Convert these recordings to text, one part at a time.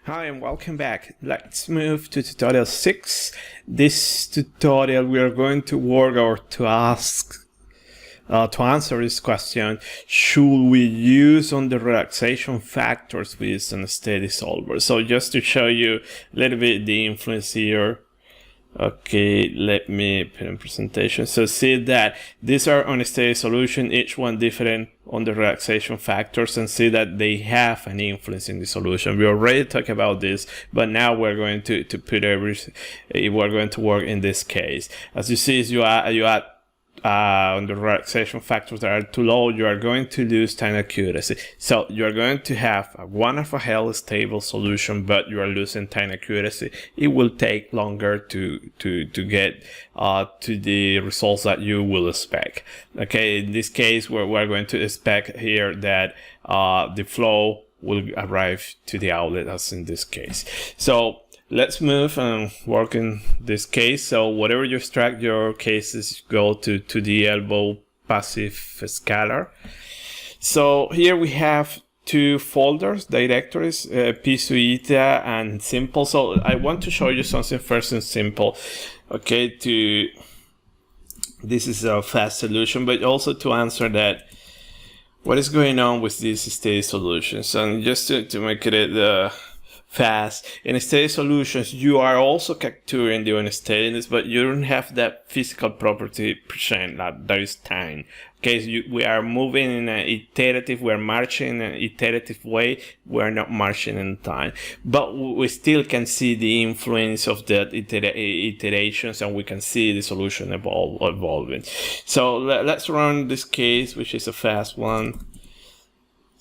Hi and welcome back. Let's move to tutorial 6. This tutorial we are going to work or to answer this question: should we use on the relaxation factors with unsteady solver? So just to show you a little bit the influence here. Okay, let me put in presentation. So see that these are unsteady solution, each one different on the relaxation factors, and see that they have an influence in the solution. We already talked about this, but now we're going to put we're going to work in this case. As you see, you add on the relaxation factors that are too low, you are going to lose time accuracy. So you are going to have a 1/L stable solution, but you are losing time accuracy. It will take longer to get to the results that you will expect. Okay, in this case, we're going to expect here that the flow will arrive to the outlet, as in this case. So let's move and work in this case. So whatever you extract your cases, go to the elbow passive scalar. So here we have two folders, directories, Pisuita and Simple. So I want to show you something first in Simple. Okay, this is a fast solution, but also to answer that what is going on with these steady solutions. And just to make it fast, in steady solutions you are also capturing the unsteadiness, but you don't have that physical property present, that is time. Okay, so we are moving in an iterative, we're marching in an iterative way, we're not marching in time, but we still can see the influence of the iterations, and we can see the solution evolving. So let's run this case, which is a fast one.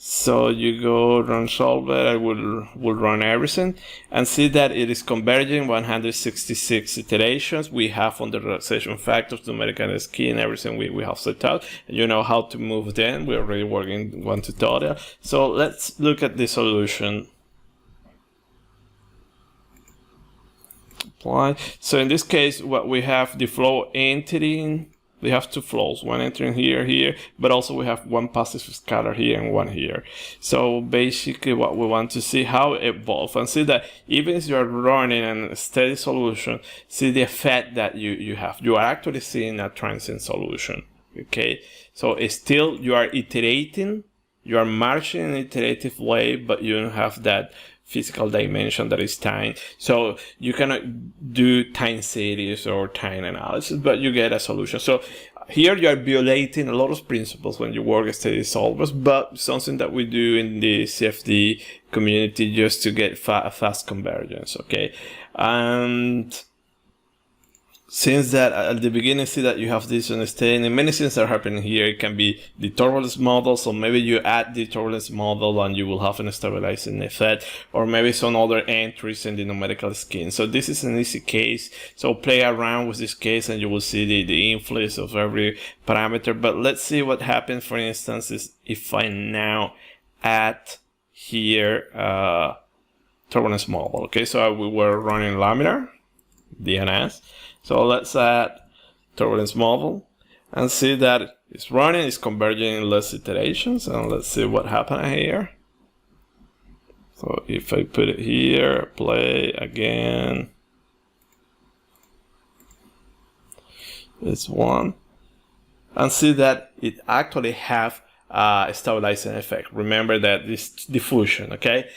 So you go run solver, I will run everything and see that it is converging 166 iterations. We have on the relaxation factors, numerical scheme, everything we have set out. You know how to move them. We're already working one tutorial. So let's look at the solution. Apply. So in this case, what we have the flow entering. We have two flows, one entering here, but also we have one passive scalar here and one here. So basically what we want to see how it evolves, and see that even if you are running a steady solution, see the effect that you have. You are actually seeing a transient solution. Okay, so it's still, you are iterating, you are marching in an iterative way, but you don't have that physical dimension that is time. So you cannot do time series or time analysis, but you get a solution. So here you are violating a lot of principles when you work as steady solvers, but something that we do in the CFD community just to get fast convergence. Okay, and since that at the beginning, see that you have this unsteady, and many things are happening here. It can be the turbulence model, so maybe you add the turbulence model and you will have a stabilizing effect, or maybe some other entries in the numerical scheme. So this is an easy case, so play around with this case and you will see the influence of every parameter. But let's see what happens, for instance, is if I now add here turbulence model. Okay, so we were running laminar DNS. So let's add turbulence model and see that it's running, it's converging in less iterations, and let's see what happened here. So if I put it here, play again, it's one, and see that it actually have a stabilizing effect. Remember that this diffusion, okay?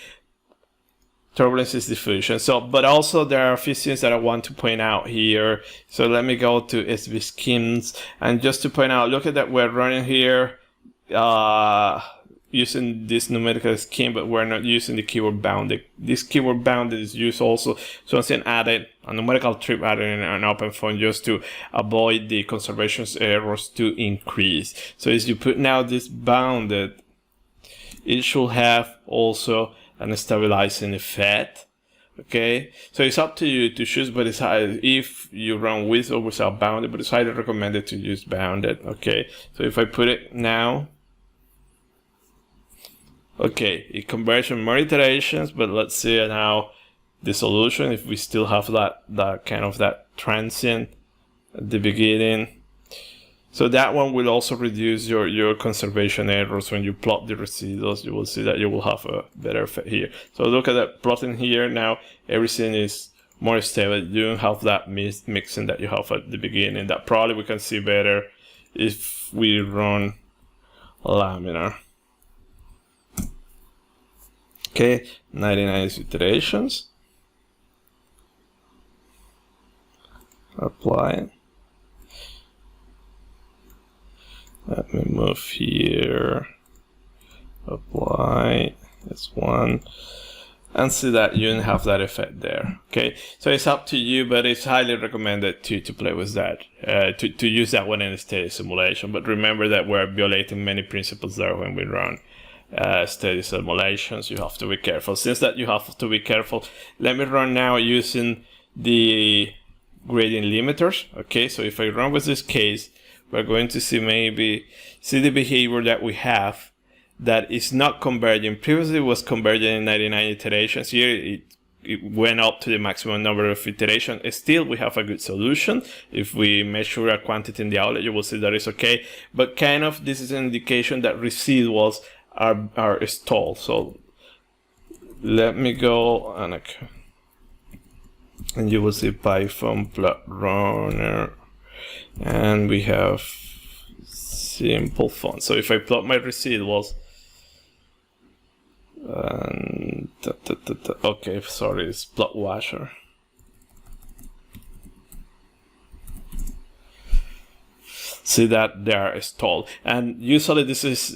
Turbulence is diffusion. So, but also there are a few things that I want to point out here. So let me go to SV schemes, and just to point out, look at that, we're running here using this numerical scheme, but we're not using the keyword bounded. This keyword bounded is used also something added, a numerical trip added in an OpenFOAM, just to avoid the conservation errors to increase. So as you put now this bounded, it should have also and stabilizing effect. Okay, so it's up to you to choose, but it's if you run with or without bounded, but it's highly recommended to use bounded. Okay, so if I put it now, okay, it converges in more iterations, but let's see now the solution if we still have that kind of that transient at the beginning. So that one will also reduce your conservation errors. When you plot the residuals, you will see that you will have a better effect here. So look at that plotting here. Now everything is more stable. You don't have that mixing that you have at the beginning. That probably we can see better if we run laminar. Okay, 99 iterations. Apply. Let me move here. Apply. That's one. And see that you don't have that effect there. Okay, so it's up to you, but it's highly recommended to play with that, to use that one in a steady simulation. But remember that we're violating many principles there when we run steady simulations. You have to be careful. Since that you have to be careful, let me run now using the gradient limiters. Okay, so if I run with this case, we're going to see the behavior that we have that is not converging. Previously it was converging in 99 iterations. Here it went up to the maximum number of iterations. Still, we have a good solution. If we measure a quantity in the outlet, you will see that it's okay. But kind of this is an indication that residuals are stalled. So let me go and you will see Python plot runner, and we have simple font. So if I plot my residuals, and okay, sorry, it's plot washer. See that they are stalled, and usually this is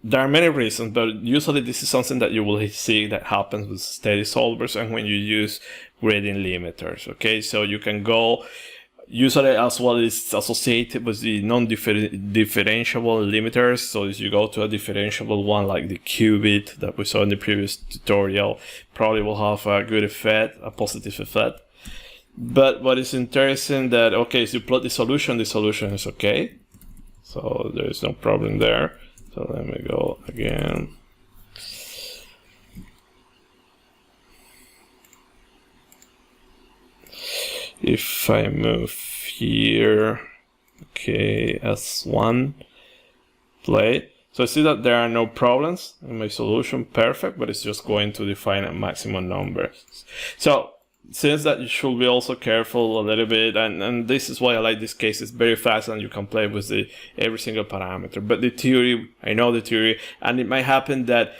there are many reasons, but usually this is something that you will see that happens with steady solvers and when you use gradient limiters. Okay, so you can go usually as well is associated with the non-differentiable limiters. So if you go to a differentiable one like the qubit that we saw in the previous tutorial, probably will have a good effect, a positive effect. But what is interesting that, okay, so you plot the solution is okay. So there is no problem there. So let me go again. If I move here, okay, S1, play. So I see that there are no problems in my solution, perfect, but it's just going to define a maximum number. So since that you should be also careful a little bit, and this is why I like this case, it's very fast and you can play with every single parameter. But the theory, I know the theory, and it might happen that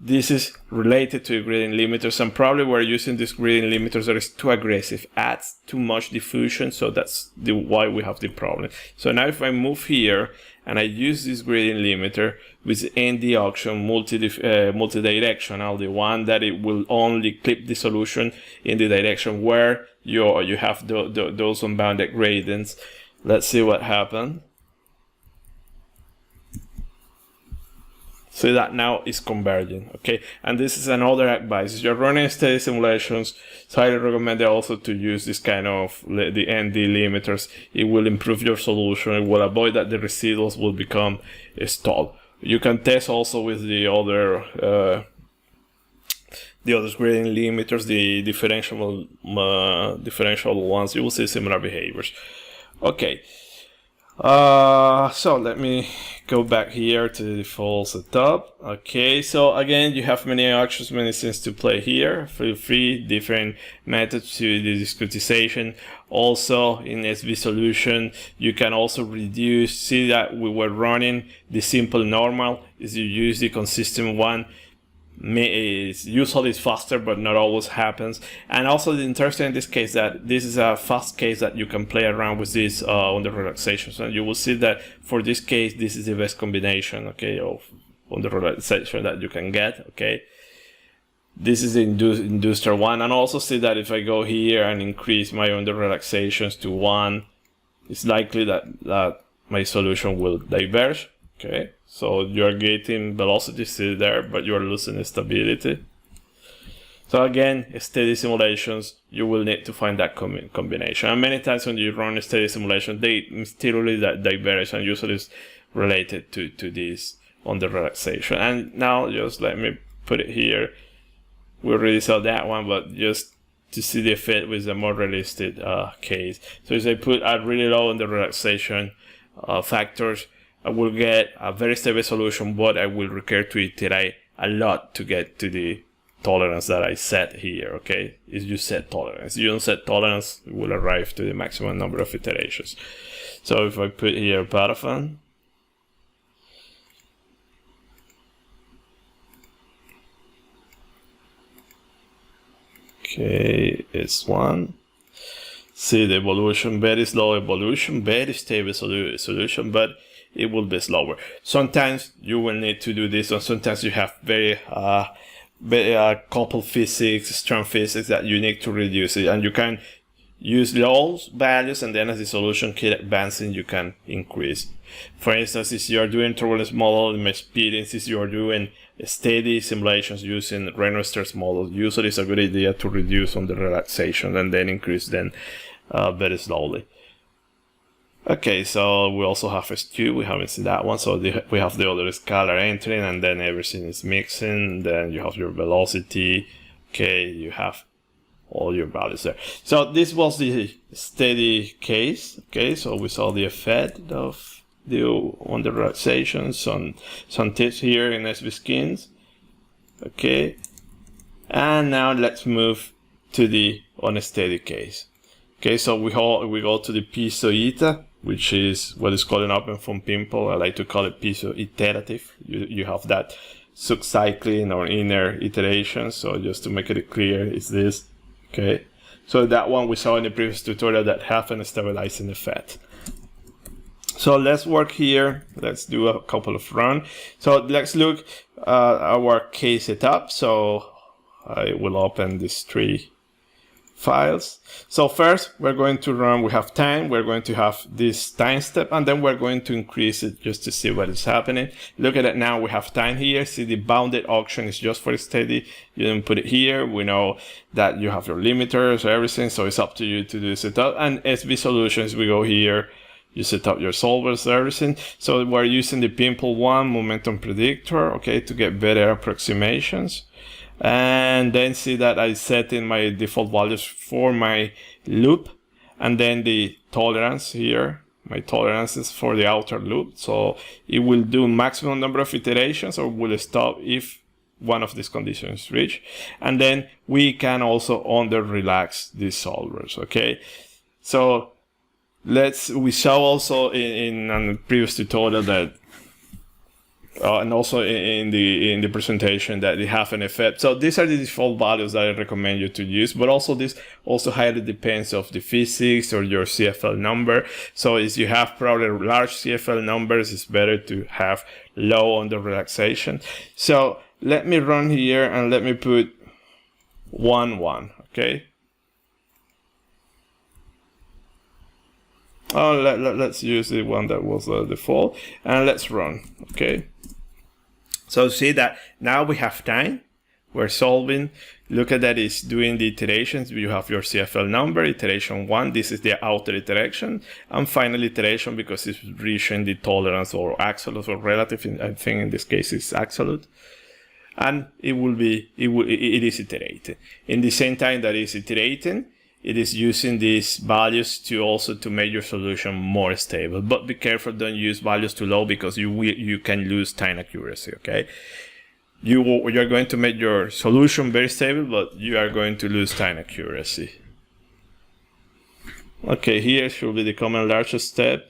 this is related to gradient limiters, and probably we're using these gradient limiters that is too aggressive, adds too much diffusion, so that's why we have the problem. So now if I move here and I use this gradient limiter with ND option, multi-directional, the one that it will only clip the solution in the direction where you have those unbounded gradients. Let's see what happens. So that now is converging, okay? And this is another advice. If you're running steady simulations, so I highly recommend also to use this kind of the ND limiters. It will improve your solution. It will avoid that the residuals will become stalled. You can test also with the other gradient limiters, the differential ones. You will see similar behaviors. Okay. So let me go back here to the default setup. Okay, so again, you have many options, many things to play here. Feel free, different methods to the discretization. Also in SV solution, you can also reduce, see that we were running the simple normal, is you use the consistent one. Usually it's faster, but not always happens. And also the interesting in this case that this is a fast case that you can play around with this on the relaxation. So you will see that for this case, this is the best combination, okay, of on the relaxation that you can get, okay. This is the inducer one, and also see that if I go here and increase my under relaxations to 1, it's likely that my solution will diverge, okay. So you're getting velocity still there, but you're losing stability. So again, steady simulations, you will need to find that combination. And many times when you run a steady simulation, they mysteriously diverge, and usually is related to this on the relaxation. And now just let me put it here. We already saw that one, but just to see the effect with a more realistic case. So if I put really low on the relaxation, factors, I will get a very stable solution, but I will require to iterate a lot to get to the tolerance that I set here, okay? Is you set tolerance. You don't set tolerance, it will arrive to the maximum number of iterations. So if I put here paraffin, okay, it's 1. See the evolution, very slow evolution, very stable solution, but it will be slower. Sometimes you will need to do this, and sometimes you have very coupled physics, strong physics that you need to reduce it, and you can use those values, and then as the solution keeps advancing, you can increase. For instance, if you are doing turbulence model, in my experience, if you are doing steady simulations using Renner's model, usually it's a good idea to reduce on the relaxation and then increase then very slowly. Okay, so we also have a skew, we haven't seen that one, so we have the other scalar entering, and then everything is mixing, then you have your velocity, okay, you have all your values there. So this was the steady case, okay, so we saw the effect of on the relaxation, some tips here in SV skins, okay, and now let's move to the unsteady case. Okay, so we go to the piezo eta, which is what is called an OpenFOAM Pimple. I like to call it piezo iterative. You have that subcycling or inner iteration. So just to make it clear, is this. Okay, so that one we saw in the previous tutorial that have a stabilizing effect. So let's work here. Let's do a couple of runs. So let's look at our case setup. So I will open these 3 files. So first we're going to run, we have time, we're going to have this time step, and then we're going to increase it just to see what is happening. Look at it now, we have time here. See, the bounded auction is just for steady. You didn't put it here. We know that you have your limiters, everything, so it's up to you to do setup. And SV solutions, we go here, you set up your solvers, everything. So we're using the Pimple 1 momentum predictor, okay, to get better approximations. And then see that I set in my default values for my loop, and then the tolerance here, my tolerance is for the outer loop, so it will do maximum number of iterations or will stop if one of these conditions is reached. And then we can also under relax these solvers, okay? So we saw also in a previous tutorial that and also in the presentation that they have an effect. So these are the default values that I recommend you to use, but also this also highly depends of the physics or your CFL number. So if you have probably large CFL numbers, it's better to have low on the relaxation. So let me run here and let me put 1, 1, okay? Oh, let's use the one that was default, and let's run, okay? So see that now we have time, we're solving, look at that, it's doing the iterations. You have your CFL number, iteration 1, this is the outer iteration, and final iteration because it's reaching the tolerance or absolute or relative, I think in this case it's absolute. And it is iterating. In the same time that it's iterating, it is using these values to make your solution more stable. But be careful, don't use values too low because you can lose time accuracy, okay? You're going to make your solution very stable, but you are going to lose time accuracy. Okay, here should be the common largest step,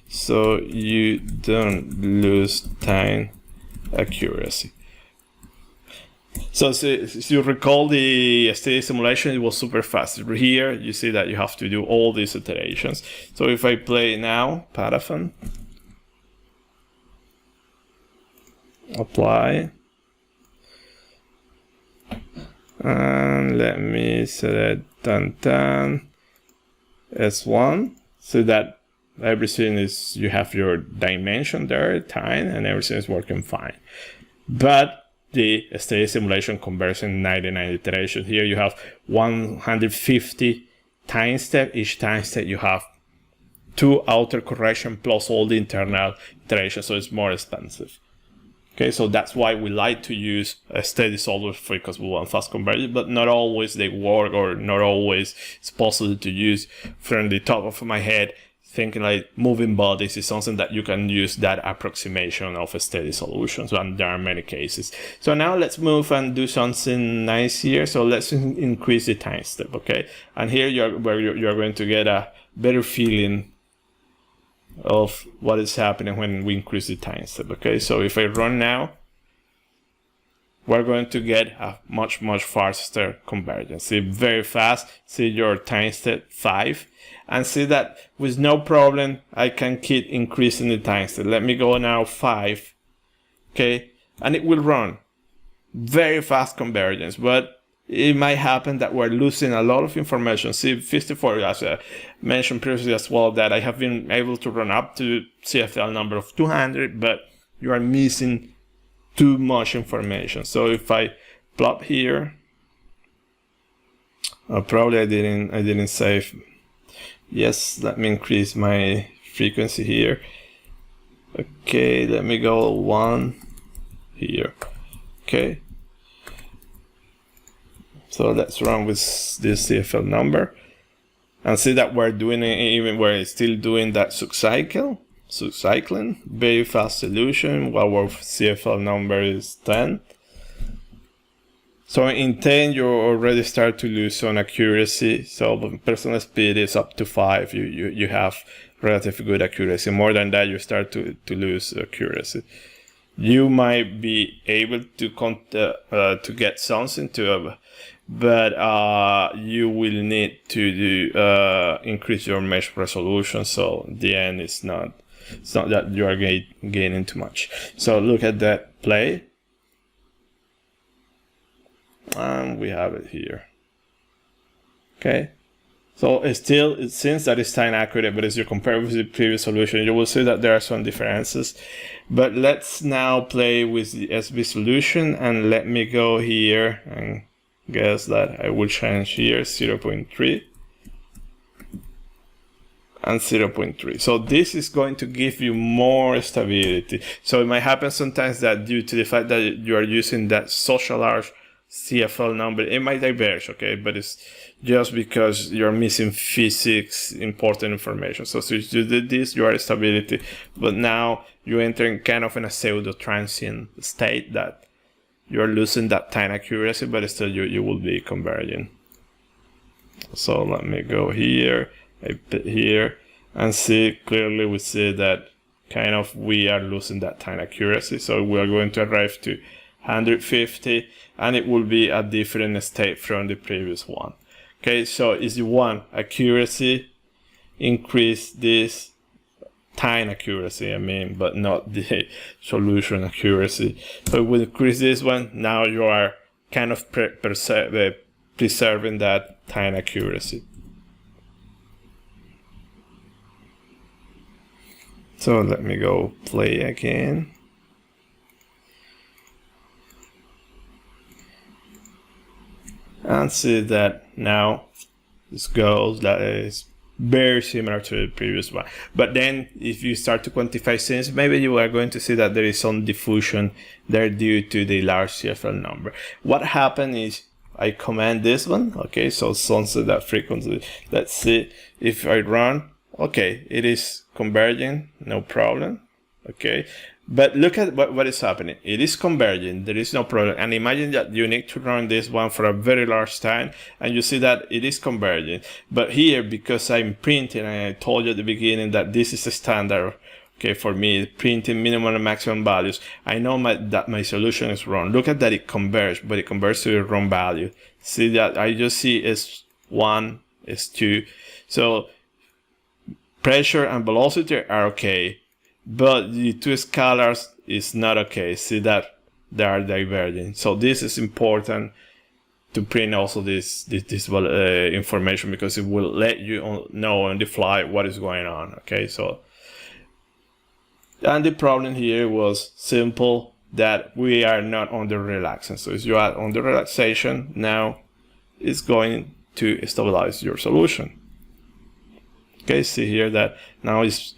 so you don't lose time accuracy. So if you recall the steady simulation, it was super fast. Here you see that you have to do all these iterations. So if I play now, paraffin, apply, and let me select S1, so that everything is, you have your dimension there, time, and everything is working fine. But the steady simulation conversion 99 iterations. Here you have 150 time step. Each time step you have 2 outer correction plus all the internal iterations, so it's more expensive. Okay, so that's why we like to use a steady solver because we want fast conversion, but not always they work, or not always it's possible to use. From the top of my head, thinking like moving bodies is something that you can use that approximation of a steady solution. So, and there are many cases. So now let's move and do something nice here. So let's increase the time step, okay? And here you're going to get a better feeling of what is happening when we increase the time step, okay? So if I run now, we're going to get a much faster convergence. See, very fast. See your time step 5, and see that with no problem I can keep increasing the time step. Let me go now 5, okay, and it will run very fast convergence. But it might happen that we're losing a lot of information. See, 54, as I mentioned previously as well, that I have been able to run up to CFL number of 200, but you are missing too much information. So if I plot here, probably I didn't save. Yes, let me increase my frequency here. Okay, let me go 1 here. Okay, so let's run with this CFL number and see that we're doing it, even we're still doing that subcycling, very fast solution, while our CFL number is 10. So in 10, you already start to lose on accuracy. So when personal speed is up to 5, you have relatively good accuracy. More than that, you start to lose accuracy. You might be able to get something but you will need to increase your mesh resolution. So in the end, it's not that you are gaining too much. So look at that play. And we have it here. Okay. So it seems that it's time accurate, but as you compare with the previous solution, you will see that there are some differences. But let's now play with the SB solution, and let me go here and guess that I will change here 0.3 and 0.3. So this is going to give you more stability. So it might happen sometimes that due to the fact that you are using that social large CFL number, it might diverge, okay? But it's just because you're missing physics important information. So if you did this, you are stability, but now you're entering kind of in a pseudo transient state that you're losing that time accuracy, but still you will be converging. So let me go here, I put here, and see clearly we see that kind of we are losing that time accuracy. So we are going to arrive to 150, and it will be a different state from the previous one. Okay, so if you want accuracy, increase this time accuracy, but not the solution accuracy. So we increase this one, now you are kind of preserving that time accuracy. So let me go play again. And see that now this goes, that is very similar to the previous one. But then if you start to quantify things, maybe you are going to see that there is some diffusion there due to the large CFL number. What happened is I command this one, okay, so sunset that frequency. Let's see if I run, okay, it is converging, no problem, okay. But look at what is happening. It is converging, there is no problem. And imagine that you need to run this one for a very large time, and you see that it is converging. But here, because I'm printing, and I told you at the beginning that this is a standard, okay, for me, printing minimum and maximum values, I know that my solution is wrong. Look at that, it converges, but it converges to the wrong value. See that I just see S1, S2. So pressure and velocity are okay, but the two scalars is not okay. See that they are diverging. So this is important to print also this information, because it will let you know on the fly what is going on. Okay, so and the problem here was simple, that we are not on the relaxation. So if you are on the relaxation, now it's going to stabilize your solution. Okay, see here that now it's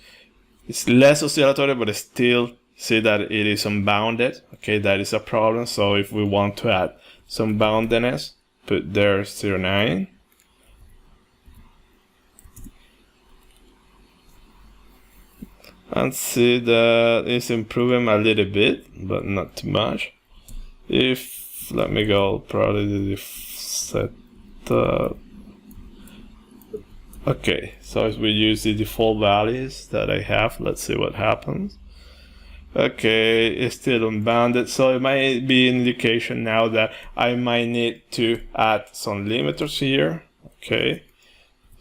less oscillatory, but still see that it is unbounded. Okay, that is a problem. So if we want to add some boundedness, put there 0.9. and see that it's improving a little bit, but not too much. If, let me go, probably set, okay, so if we use the default values that I have, let's see what happens. Okay, it's still unbounded, so it might be an indication now that I might need to add some limiters here. Okay,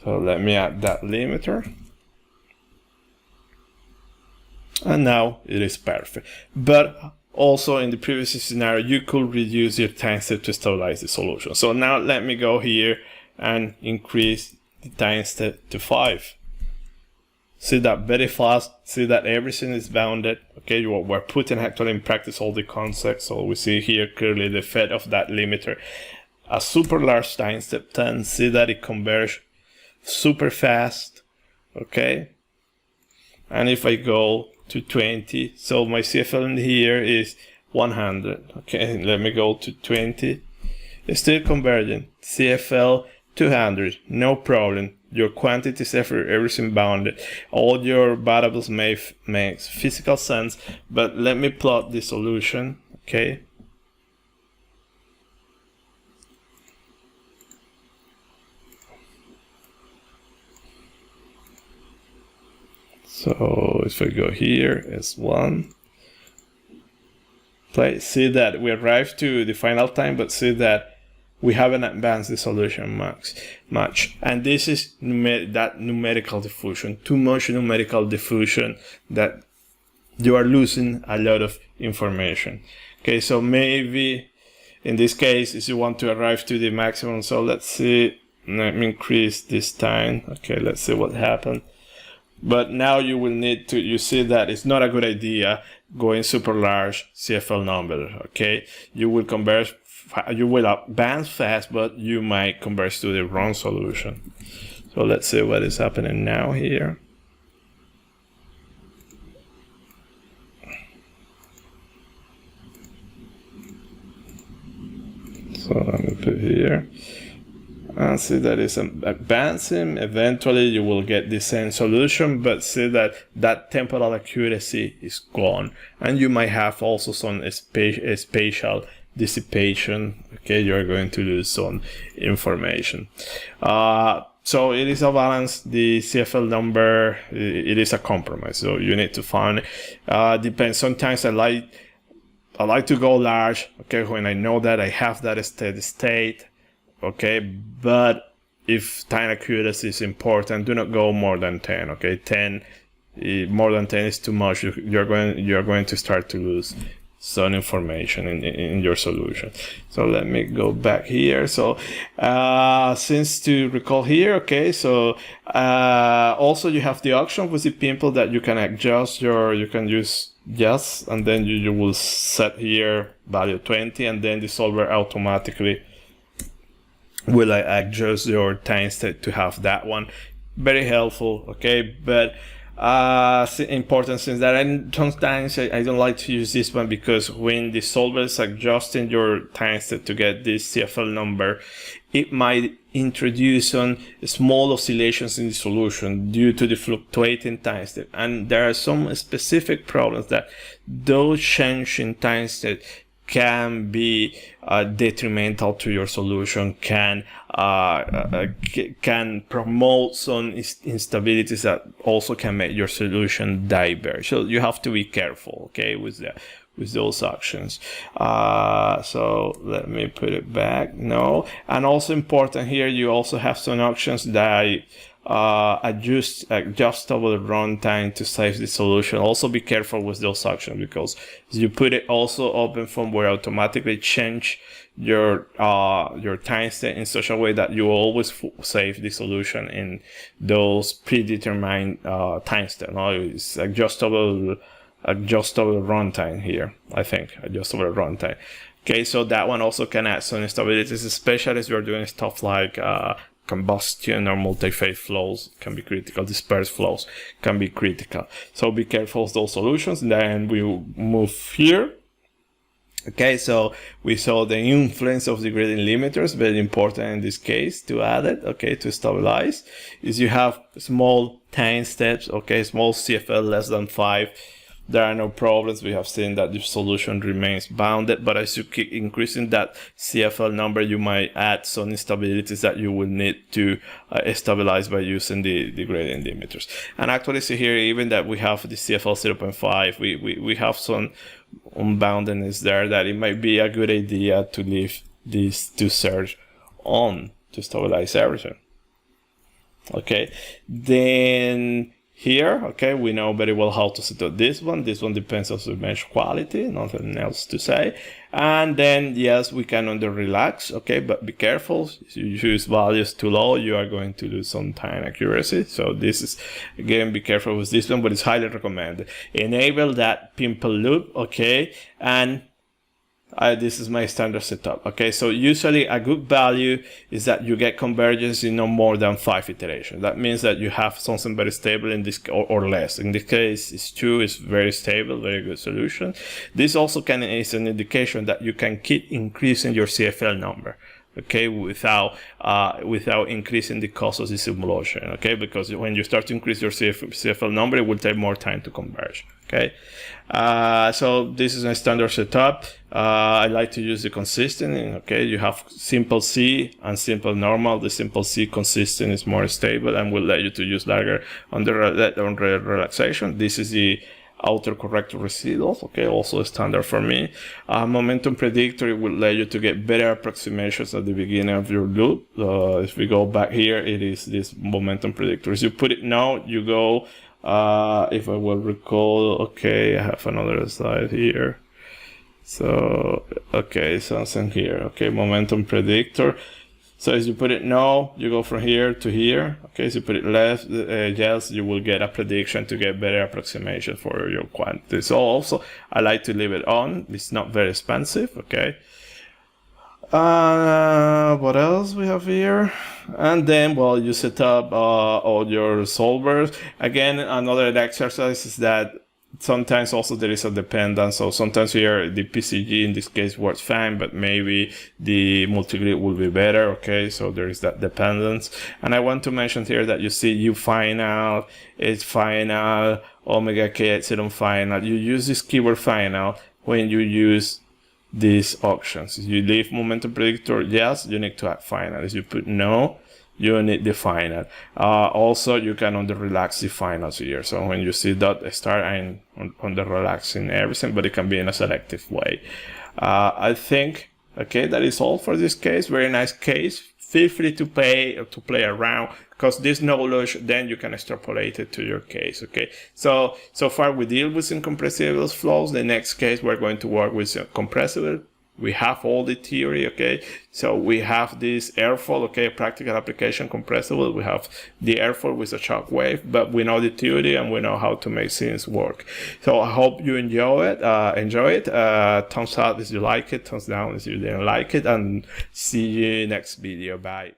so let me add that limiter. And now it is perfect. But also in the previous scenario, you could reduce your time step to stabilize the solution. So now let me go here and increase the time step to 5. See that very fast, see that everything is bounded. Okay, we're putting actually in practice all the concepts. So we see here clearly the effect of that limiter. A super large time step 10, see that it converges super fast. Okay, and if I go to 20, so my CFL in here is 100. Okay, let me go to 20. It's still convergent. CFL 200, no problem. Your quantities, everything bounded. All your variables makes physical sense. But let me plot the solution. Okay. So if I go here, S1. See that we arrived to the final time, but see that we haven't advanced the solution much. And this is that numerical diffusion. Too much numerical diffusion that you are losing a lot of information. Okay, so maybe in this case, if you want to arrive to the maximum, so let's see, let me increase this time. Okay, let's see what happened. But now you will need to, you see that it's not a good idea going super large CFL number. Okay, you will converge, you will advance fast, but you might converge to the wrong solution. So let's see what is happening now here. So let me put here. And see that it's advancing. Eventually you will get the same solution, but see that that temporal accuracy is gone. And you might have also some spatial dissipation. Okay, you're going to lose some information. So it is a balance. The CFL number, it is a compromise. So you need to find, depends. Sometimes I like to go large. Okay, when I know that I have that steady state. Okay, but if time accuracy is important, do not go more than 10. Okay, 10, more than 10 is too much. You're going to start to lose some information in your solution. So let me go back here. So since to recall here, okay, so also you have the option with the Pimple that you can adjust you can use yes, and then you will set here value 20, and then the solver automatically will adjust your time step to have that one. Very helpful, okay, but important since that sometimes I don't like to use this one, because when the solver is adjusting your time step to get this CFL number, it might introduce some small oscillations in the solution due to the fluctuating time step, and there are some specific problems that those change in time step can be detrimental to your solution, can promote some instabilities that also can make your solution diverge. So you have to be careful, okay, with those actions. So let me put it back. No, and also important here, you also have some options that adjustable runtime to save the solution. Also be careful with those options, because you put it also OpenFOAM will automatically change your time step in such a way that you always save the solution in those predetermined time step. No, it's adjustable runtime here. I think adjustable runtime. Okay, so that one also can add some instabilities, especially if you're doing stuff like combustion or multi-phase flows can be critical. Dispersed flows can be critical. So be careful of those solutions. Then we move here. Okay, so we saw the influence of the gradient limiters, very important in this case to add it, okay, to stabilize, is you have small 10 steps, okay, small CFL less than 5, there are no problems. We have seen that the solution remains bounded, but as you keep increasing that CFL number, you might add some instabilities that you will need to stabilize by using the gradient limiters. And actually see here, even that we have the CFL 0.5, we have some unboundedness there, that it might be a good idea to leave these two surge on to stabilize everything. Okay, then here, okay, we know very well how to set up this one. This one depends on the mesh quality, nothing else to say. And then, yes, we can under relax, okay, but be careful. If you use values too low, you are going to lose some time accuracy. So this is, again, be careful with this one, but it's highly recommended. Enable that pimple loop, okay, and this is my standard setup. Okay, so usually a good value is that you get convergence in no more than 5 iterations. That means that you have something very stable in this, or less. In this case, it's 2, it's very stable, very good solution. This also is an indication that you can keep increasing your CFL number, okay, without increasing the cost of the simulation, okay, because when you start to increase your CFL number, it will take more time to converge, okay. So this is a standard setup. I like to use the consistent, okay, you have simple C and simple normal. The simple C consistent is more stable and will let you to use larger on the relaxation. This is the autocorrect residuals, okay, also standard for me. Momentum predictor will let you to get better approximations at the beginning of your loop. If we go back here, it is this momentum predictor. If you put it now, you go, if I will recall, okay, I have another slide here. So, okay, something here, okay, momentum predictor. So as you put it no, you go from here to here. Okay, so you put it left, yes, you will get a prediction to get better approximation for your quantity. So also, I like to leave it on. It's not very expensive, okay. What else we have here? And then, well, you set up all your solvers. Again, another exercise is that sometimes also there is a dependence. So sometimes here the PCG in this case works fine, but maybe the multigrid will be better. Okay, so there is that dependence. And I want to mention here that you see U final, H final, omega k epsilon final. You use this keyword final when you use these options. If you leave momentum predictor, yes, you need to add final. If you put no, you need the final. Also, you can under relax the finals here. So when you see that start, I'm under relaxing everything, but it can be in a selective way. I think, okay, that is all for this case. Very nice case. Feel free to play around, because this knowledge, then you can extrapolate it to your case, okay? So far we deal with incompressible flows. The next case, we're going to work with compressible. We have all the theory, okay? So we have this airflow, okay, practical application compressible. We have the airflow with a shock wave, but we know the theory and we know how to make things work. So I hope you enjoy it. Thumbs up if you like it, thumbs down if you didn't like it, and see you next video. Bye.